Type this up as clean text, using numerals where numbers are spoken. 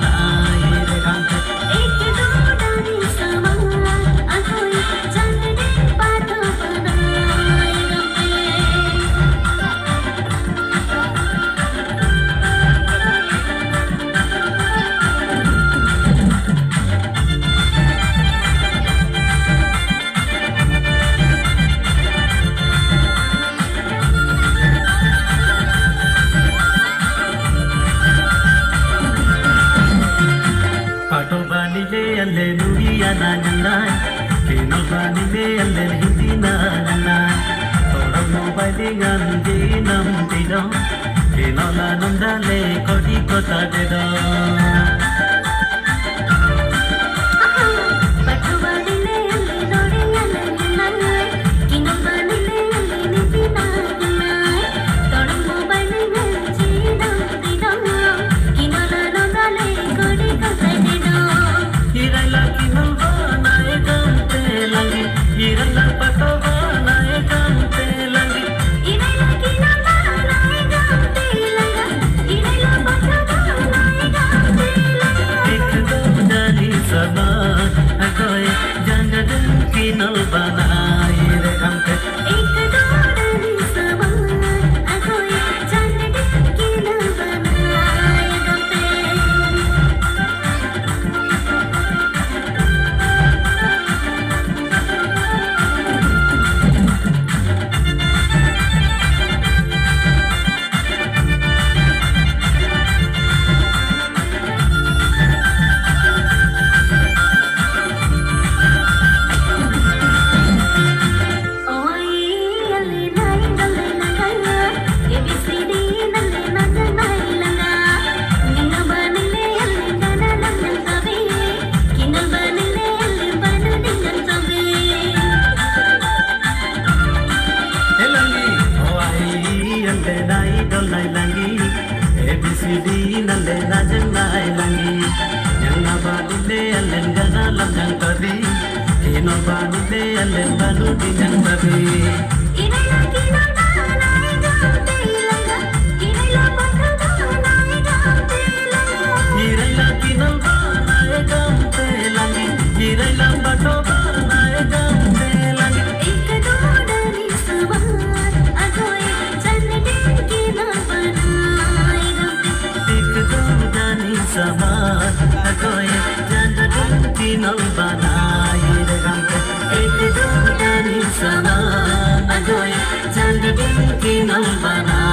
बनाए रे गम पे एक दो डाली समा अगोई चंदने पातो बनाए गम Pato bani le alle nuria na nai Kino bani le alle hindi na nai Tora mo bali ngan di nam di do Kino la nam da le kodi kota de do Kinal बनाए रे गम पे एक दो डाली समा अगोई चंदने किनल बनाए गम पे ABCD nalle najan nai langi Yang abadi le allen gana lam yang tabi Kino bani le allen balu di yang tabi Inayla kinal banai gamte langa Inayla patha banai gamte langa Irayla kinal banai gamte langi Irayla patho banai gamte langi एक दो डाली समा अगोई चंदने किनल बनाए गम पे एक दो डाली समा अगोई चंदने किनल बनाए रे गम पे एक दो डाली समा अगोई चंदने किनल बनाए